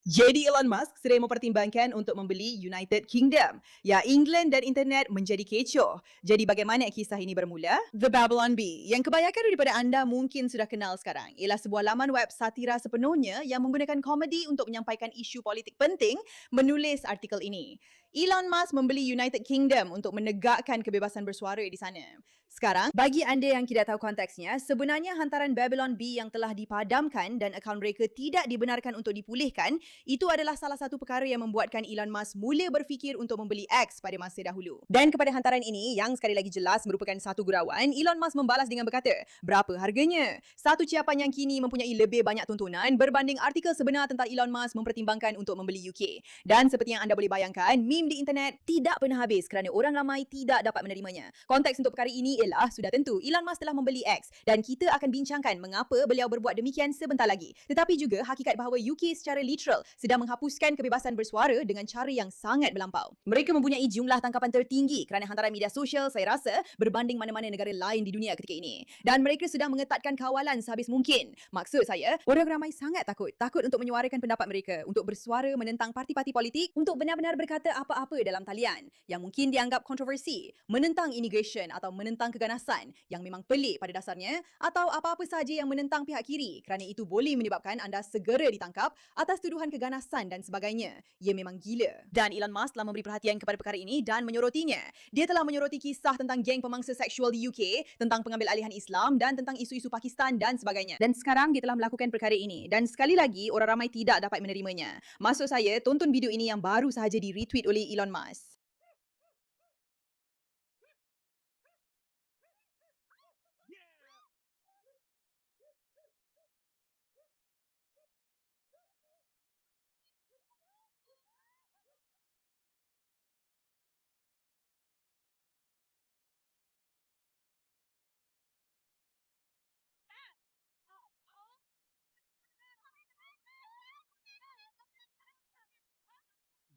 Jadi Elon Musk sering mempertimbangkan untuk membeli United Kingdom. Ya, England dan internet menjadi kecoh. Jadi bagaimana kisah ini bermula? The Babylon Bee, yang kebanyakan daripada anda mungkin sudah kenal sekarang, ialah sebuah laman web satira sepenuhnya yang menggunakan komedi untuk menyampaikan isu politik penting menulis artikel ini. Elon Musk membeli United Kingdom untuk menegakkan kebebasan bersuara di sana. Sekarang, bagi anda yang tidak tahu konteksnya, sebenarnya hantaran Babylon Bee yang telah dipadamkan dan akaun mereka tidak dibenarkan untuk dipulihkan, itu adalah salah satu perkara yang membuatkan Elon Musk mula berfikir untuk membeli X pada masa dahulu. Dan kepada hantaran ini, yang sekali lagi jelas merupakan satu gurauan, Elon Musk membalas dengan berkata, berapa harganya? Satu ciapan yang kini mempunyai lebih banyak tontonan berbanding artikel sebenar tentang Elon Musk mempertimbangkan untuk membeli UK. Dan seperti yang anda boleh bayangkan, meme di internet tidak pernah habis kerana orang ramai tidak dapat menerimanya. Konteks untuk perkara ini ialah sudah tentu Elon Musk telah membeli X dan kita akan bincangkan mengapa beliau berbuat demikian sebentar lagi. Tetapi juga hakikat bahawa UK secara literal sedang menghapuskan kebebasan bersuara dengan cara yang sangat melampau. Mereka mempunyai jumlah tangkapan tertinggi kerana hantaran media sosial saya rasa berbanding mana-mana negara lain di dunia ketika ini. Dan mereka sedang mengetatkan kawalan sehabis mungkin. Maksud saya, orang ramai sangat takut untuk menyuarakan pendapat mereka, untuk bersuara menentang parti-parti politik, untuk benar-benar berkata apa-apa dalam talian yang mungkin dianggap kontroversi, menentang immigration atau menentang keganasan yang memang pelik pada dasarnya, atau apa-apa sahaja yang menentang pihak kiri kerana itu boleh menyebabkan anda segera ditangkap atas tuduhan keganasan dan sebagainya. Ia memang gila. Dan Elon Musk telah memberi perhatian kepada perkara ini dan menyoroti. Dia telah menyoroti kisah tentang geng pemangsa seksual di UK, tentang pengambil alihan Islam dan tentang isu-isu Pakistan dan sebagainya. Dan sekarang dia telah melakukan perkara ini. Dan sekali lagi, orang ramai tidak dapat menerimanya. Maksud saya, tonton video ini yang baru sahaja di-retweet oleh Elon Musk.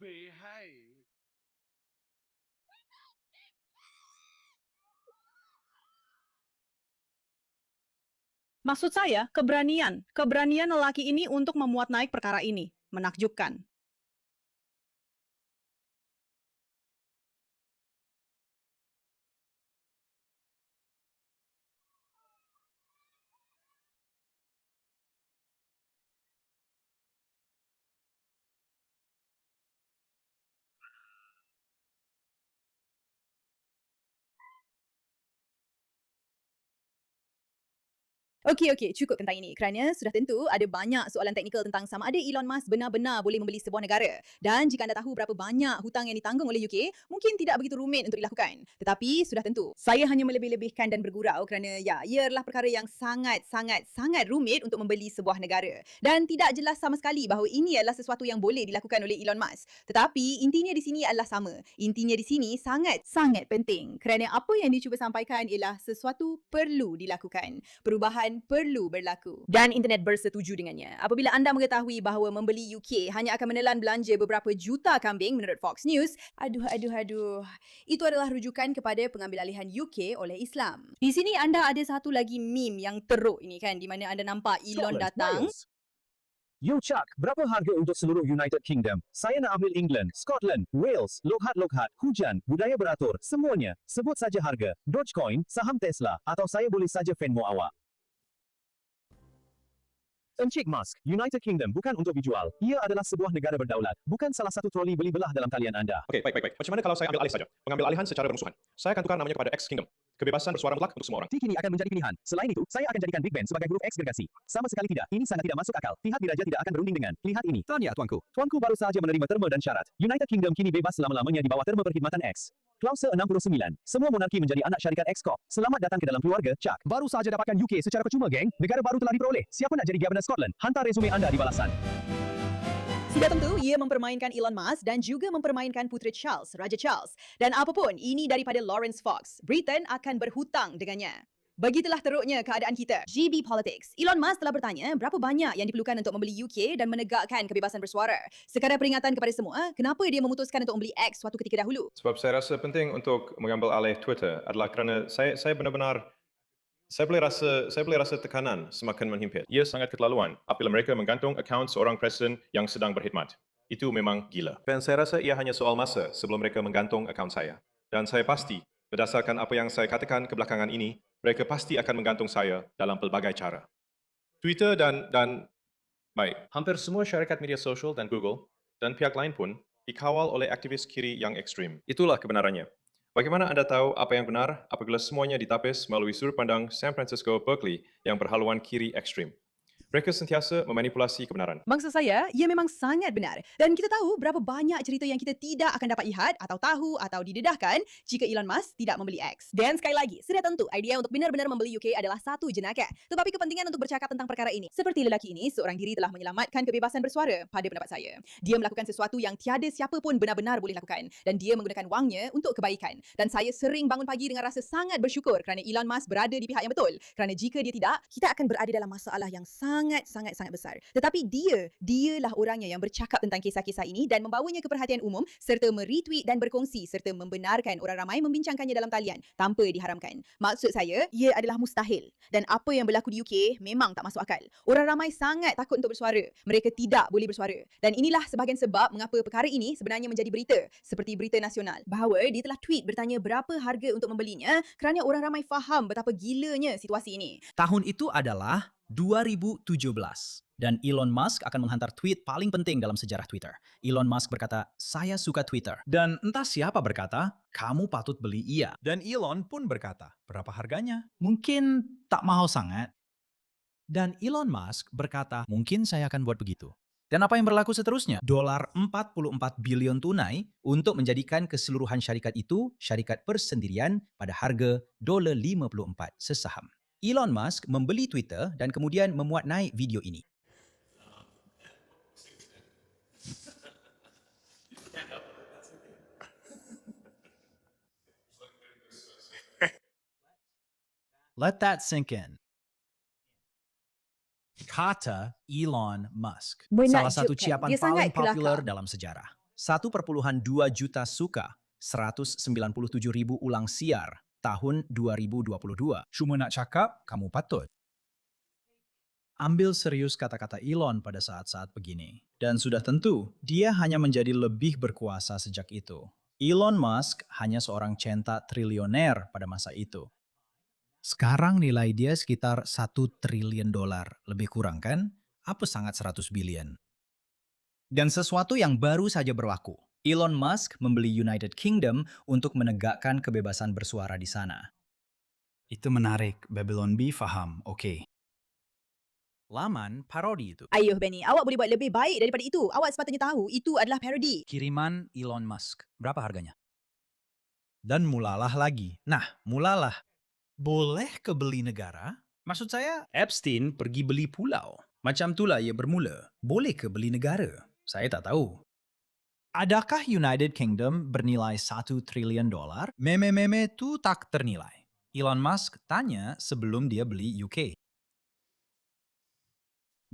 Behave. Maksud saya, keberanian. Keberanian lelaki ini untuk memuat naik perkara ini. Menakjubkan. Okey, cukup tentang ini kerana sudah tentu ada banyak soalan teknikal tentang sama ada Elon Musk benar-benar boleh membeli sebuah negara. Dan jika anda tahu berapa banyak hutang yang ditanggung oleh UK, mungkin tidak begitu rumit untuk dilakukan. Tetapi sudah tentu, saya hanya melebih-lebihkan dan bergurau kerana ya, ia adalah perkara yang sangat rumit untuk membeli sebuah negara. Dan tidak jelas sama sekali bahawa ini adalah sesuatu yang boleh dilakukan oleh Elon Musk. Tetapi intinya di sini adalah sama. Intinya di sini sangat penting kerana apa yang dia cuba sampaikan ialah sesuatu perlu dilakukan. Perubahan perlu berlaku. Dan internet bersetuju dengannya. Apabila anda mengetahui bahawa membeli UK hanya akan menelan belanja beberapa juta kambing menurut Fox News, aduh. Itu adalah rujukan kepada pengambil alihan UK oleh Islam. Di sini anda ada satu lagi meme yang teruk ini kan, di mana anda nampak Elon Scotland, datang. Wales. Yo Chuck, berapa harga untuk seluruh United Kingdom? Saya nak ambil England, Scotland, Wales, Lokhat, hujan, budaya beratur, semuanya. Sebut saja harga, Dogecoin, saham Tesla, atau saya boleh saja Venmo awak. Encik Musk, United Kingdom bukan untuk dijual. Ia adalah sebuah negara berdaulat, bukan salah satu troli beli belah dalam talian anda. Okey, baik. Macam mana kalau saya ambil alih saja? Pengambil alihan secara bermusuhan. Saya akan tukar namanya kepada X Kingdom. Kebebasan bersuara mutlak untuk semua orang. Kini akan menjadi pilihan. Selain itu, saya akan jadikan Big Ben sebagai huruf X gergasi. Sama sekali tidak. Ini sangat tidak masuk akal. Pihak diraja tidak akan berunding dengan. Lihat ini. Tahniah tuanku. Tuanku baru saja menerima terma dan syarat. United Kingdom kini bebas selama-lamanya di bawah terma perkhidmatan X. Klause 69. Semua monarki menjadi anak syarikat X Corp. Selamat datang ke dalam keluarga, Chuck. Baru saja dapatkan UK secara percuma, geng. Negara baru telah diperoleh. Siapa nak jadi Governor Scotland? Hantar resume anda di balasan. Sudah tentu, ia mempermainkan Elon Musk dan juga mempermainkan putera Charles, Raja Charles. Dan apapun, ini daripada Lawrence Fox. Britain akan berhutang dengannya. Begitulah teruknya keadaan kita. GB Politics. Elon Musk telah bertanya berapa banyak yang diperlukan untuk membeli UK dan menegakkan kebebasan bersuara. Sekadar peringatan kepada semua, kenapa dia memutuskan untuk membeli X suatu ketika dahulu? Sebab saya rasa penting untuk mengambil alih Twitter adalah kerana saya benar-benar Saya boleh rasa tekanan semakin menhimpit. Ia sangat keterlaluan apabila mereka menggantung akaun seorang presiden yang sedang berkhidmat. Itu memang gila. Dan saya rasa ia hanya soal masa sebelum mereka menggantung akaun saya. Dan saya pasti, berdasarkan apa yang saya katakan kebelakangan ini, mereka pasti akan menggantung saya dalam pelbagai cara. Twitter baik, hampir semua syarikat media sosial dan Google dan pihak lain pun dikawal oleh aktivis kiri yang ekstrim. Itulah kebenarannya. Bagaimana anda tahu apa yang benar apabila semuanya ditapis melalui sudut pandang San Francisco Berkeley yang berhaluan kiri ekstrim? Mereka sentiasa memanipulasi kebenaran. Maksud saya, ia memang sangat benar. Dan kita tahu berapa banyak cerita yang kita tidak akan dapat lihat atau tahu atau didedahkan jika Elon Musk tidak membeli X. Dan sekali lagi, sudah tentu idea untuk benar-benar membeli UK adalah satu jenaka. Tetapi kepentingan untuk bercakap tentang perkara ini. Seperti lelaki ini, seorang diri telah menyelamatkan kebebasan bersuara pada pendapat saya. Dia melakukan sesuatu yang tiada siapa pun benar-benar boleh lakukan. Dan dia menggunakan wangnya untuk kebaikan. Dan saya sering bangun pagi dengan rasa sangat bersyukur kerana Elon Musk berada di pihak yang betul. Kerana jika dia tidak, kita akan berada dalam masalah yang sangat besar. Tetapi dialah orangnya yang bercakap tentang kisah-kisah ini dan membawanya ke perhatian umum serta meretweet dan berkongsi serta membenarkan orang ramai membincangkannya dalam talian tanpa diharamkan. Maksud saya, ia adalah mustahil. Dan apa yang berlaku di UK memang tak masuk akal. Orang ramai sangat takut untuk bersuara. Mereka tidak boleh bersuara. Dan inilah sebahagian sebab mengapa perkara ini sebenarnya menjadi berita seperti berita nasional. Bahawa dia telah tweet bertanya berapa harga untuk membelinya kerana orang ramai faham betapa gilanya situasi ini. Tahun itu adalah 2017 dan Elon Musk akan menghantar tweet paling penting dalam sejarah Twitter. Elon Musk berkata, "Saya suka Twitter." Dan entah siapa berkata, "Kamu patut beli ia." Dan Elon pun berkata, berapa harganya? Mungkin tak mahal sangat. Dan Elon Musk berkata, Mungkin saya akan buat begitu. Dan apa yang berlaku seterusnya? $44 bilion tunai untuk menjadikan keseluruhan syarikat itu syarikat persendirian pada harga $54 sesaham. Elon Musk membeli Twitter dan kemudian memuat naik video ini. let that sink in. Kata Elon Musk. Salah satu ciapan Dia paling sangat kelakar. populer dalam sejarah. 1,2 juta suka, 197,000 ulang siar tahun 2022. Cuma nak cakap, kamu patut. Ambil serius kata-kata Elon pada saat-saat begini. Dan sudah tentu, dia hanya menjadi lebih berkuasa sejak itu. Elon Musk hanya seorang centak trilioner pada masa itu. Sekarang nilai dia sekitar $1 triliun. Lebih kurang kan? Apa sangat 100 billion? Dan sesuatu yang baru saja berlaku. Elon Musk membeli United Kingdom untuk menegakkan kebebasan bersuara di sana. Itu menarik, Babylon B faham, oke. Laman parodi itu. Ayuh Benny, awak boleh buat lebih baik daripada itu. Awak sepatutnya tahu itu adalah parodi. Kiriman Elon Musk. Berapa harganya? Dan mulalah lagi. Mulalah. Boleh ke beli negara? Maksud saya, Epstein pergi beli pulau. Macam itulah ia bermula. Boleh ke beli negara? Saya tak tahu. Adakah United Kingdom bernilai $1 triliun? Meme-meme itu tak ternilai. Elon Musk tanya sebelum dia beli UK.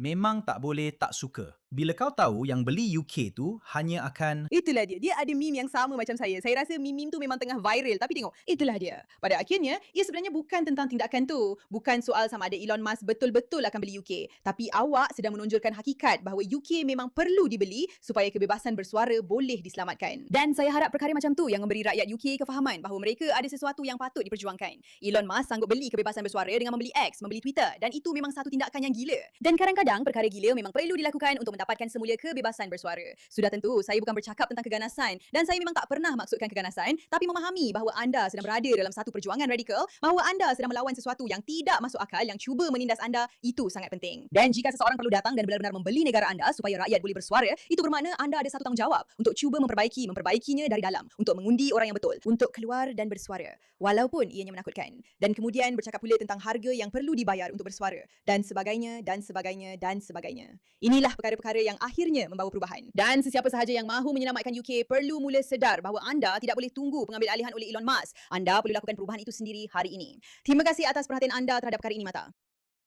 Memang tak boleh tak suka. Bila kau tahu yang beli UK tu hanya akan... Itulah dia. Dia ada meme yang sama macam saya. Saya rasa meme tu memang tengah viral. Tapi tengok, itulah dia. Pada akhirnya, ia sebenarnya bukan tentang tindakan tu. Bukan soal sama ada Elon Musk betul-betul akan beli UK. Tapi awak sedang menonjolkan hakikat bahawa UK memang perlu dibeli supaya kebebasan bersuara boleh diselamatkan. Dan saya harap perkara macam tu yang memberi rakyat UK kefahaman bahawa mereka ada sesuatu yang patut diperjuangkan. Elon Musk sanggup beli kebebasan bersuara dengan membeli X, membeli Twitter. Dan itu memang satu tindakan yang gila. Dan kadang-kadang perkara gila memang perlu dilakukan untuk mendapatkan semula kebebasan bersuara. Sudah tentu, saya bukan bercakap tentang keganasan dan saya memang tak pernah maksudkan keganasan, tapi memahami bahawa anda sedang berada dalam satu perjuangan radikal, bahawa anda sedang melawan sesuatu yang tidak masuk akal yang cuba menindas anda, itu sangat penting. Dan jika seseorang perlu datang dan benar-benar membeli negara anda supaya rakyat boleh bersuara, itu bermakna anda ada satu tanggungjawab untuk cuba memperbaikinya dari dalam, untuk mengundi orang yang betul, untuk keluar dan bersuara, walaupun ianya menakutkan. Dan kemudian bercakap pula tentang harga yang perlu dibayar untuk bersuara, dan sebagainya, dan sebagainya, dan sebagainya. Inilah perkara-perkara yang akhirnya membawa perubahan. Dan sesiapa sahaja yang mahu menyelamatkan UK perlu mula sedar bahawa anda tidak boleh tunggu pengambil alihan oleh Elon Musk. Anda perlu lakukan perubahan itu sendiri hari ini. Terima kasih atas perhatian anda terhadap perkara ini, Mata.